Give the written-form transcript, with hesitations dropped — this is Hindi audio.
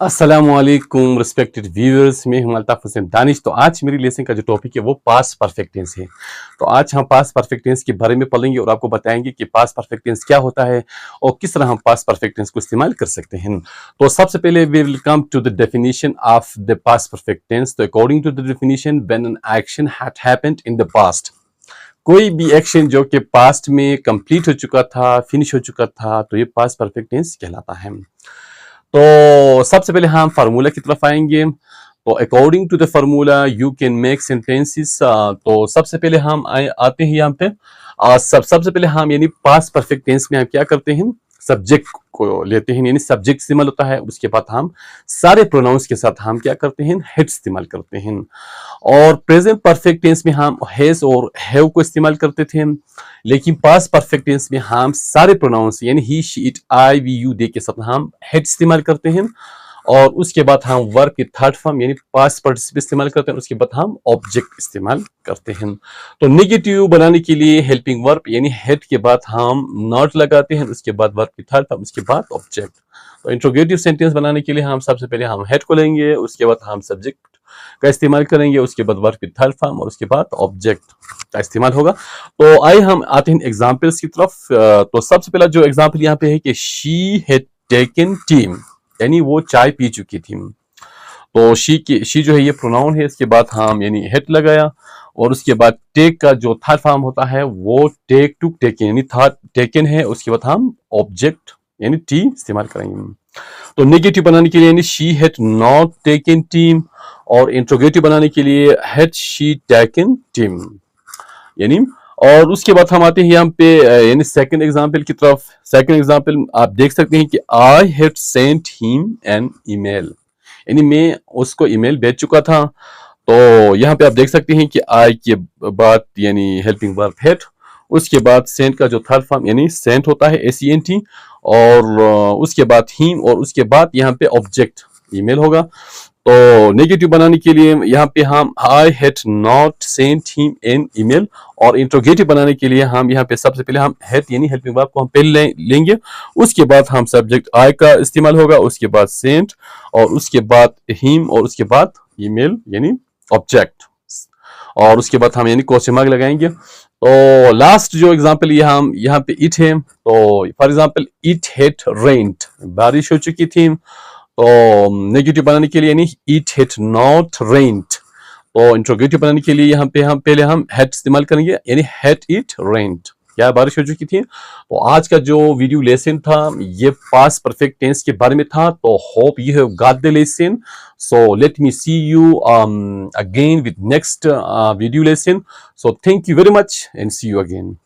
अस्सलामुअलैकुम रिस्पेक्टेड व्यूअर्स, मैं हूं अल्ताफ हुसैन दानिश। तो आज मेरी लेसन का जो टॉपिक है वो पास्ट परफेक्ट टेंस है। तो आज हम पास्ट परफेक्ट टेंस के बारे में पढ़ेंगे और आपको बताएंगे कि पास्ट परफेक्ट टेंस क्या होता है और किस तरह हम पास्ट परफेक्ट टेंस को इस्तेमाल कर सकते हैं। तो सबसे पहले we will come to the definition of the past perfect tense. तो according to the definition, when an action had happened in the past, कोई भी एक्शन जो कि पास्ट में कंप्लीट हो चुका था, फिनिश हो चुका था, तो ये पास्ट परफेक्ट टेंस कहलाता है। तो सबसे पहले हम फार्मूला की तरफ आएंगे। तो according to the formula you can make sentences. तो सबसे पहले हम आते हैं यहाँ पे। सबसे पहले हम यानी पास्ट परफेक्ट टेंस में हम क्या करते हैं, सब्जेक्ट को लेते हैं, यानी सब्जेक्ट इस्तेमाल होता है। उसके बाद हम सारे प्रोनाउंस के साथ हम क्या करते हैं, हेड इस्तेमाल करते हैं। और प्रेजेंट परफेक्ट टेंस में हम हैज और हैव को इस्तेमाल करते थे, लेकिन पास्ट परफेक्ट टेंस में हम सारे प्रोनाउंस यानी he, she, it, I, we, you, they के साथ हम हेड इस्तेमाल करते हैं। और उसके बाद हम वर्ब की थर्ड फॉर्म यानी पास्ट पार्टिसिपल इस्तेमाल करते हैं। उसके बाद हम ऑब्जेक्ट इस्तेमाल करते हैं। तो नेगेटिव बनाने के लिए हेल्पिंग वर्ब यानी हेड के बाद हम नॉट लगाते हैं, उसके बाद वर्ब की थर्ड फॉर्म, उसके बाद ऑब्जेक्ट। तो इंट्रोगेटिव सेंटेंस बनाने के लिए हम सबसे पहले हम हेड को लेंगे, उसके बाद हम सब्जेक्ट का इस्तेमाल करेंगे, उसके बाद वर्ब की थर्ड फॉर्म और उसके बाद ऑब्जेक्ट का इस्तेमाल होगा। तो आइए हम आते हैं एग्जाम्पल्स की तरफ। तो सबसे पहला जो एग्जाम्पल यहाँ पे है कि शी हैड टेकन टीम, यानी वो चाय पी चुकी थी। तो शी जो है ये प्रोनाउन है, इसके बाद हम यानी हेड लगाया और उसके बाद टेक का जो थर्ड फॉर्म होता है वो टेक टू टेकन, यानी थर्ड टेकन है, उसके बाद हम ऑब्जेक्ट यानी टी इस्तेमाल करेंगे। तो नेगेटिव बनाने के लिए यानी she had not taken team, और इंट्रोगेटिव बनाने के लिए हैड शी टेकन टीम यानी। और उसके बाद हम आते हैं यहाँ पे यानी सेकंड एग्जांपल की तरफ। सेकंड एग्जांपल आप देख सकते हैं कि I had sent him an email, यानी मैं उसको ईमेल भेज चुका था। तो यहाँ पे आप देख सकते हैं कि आई के बाद यानी हेल्पिंग वर्ब हैड, उसके बाद सेंट का जो थर्ड फॉर्म यानी सेंट होता है SENT, और उसके बाद हिम, और उसके बाद यहाँ पे ऑब्जेक्ट ईमेल होगा। तो नेगेटिव बनाने के लिए यहाँ पे हम I had not sent him an email, और इंट्रोगेटिव बनाने के लिए हम यहाँ पे सबसे पहले हम हैड यानी हेल्पिंग वर्ब को हम पहले लेंगे, उसके बाद हम सब्जेक्ट आई का इस्तेमाल होगा, उसके बाद सेंट, और उसके बाद हिम, और उसके बाद ईमेल यानी ऑब्जेक्ट, और उसके बाद हम यानी क्वेश्चन मार्क लगाएंगे। तो लास्ट जो एग्जांपल ये हम यहाँ पे इट है। तो फॉर एग्जांपल इट हैड रेन्ड, बारिश हो चुकी थी। तो नेगेटिव बनाने के लिए यानी इट हैड नॉट रेन्ड। तो इंट्रोगेटिव बनाने के लिए यहाँ पे हम पहले हम हैड इस्तेमाल करेंगे, यानी हैड इट रेन्ड, क्या बारिश हो चुकी थी। तो आज का जो वीडियो लेसन था ये पास्ट परफेक्ट टेंस के बारे में था। तो hope you have got the lesson. So let me see you again with next video lesson. So thank you very much and see you again.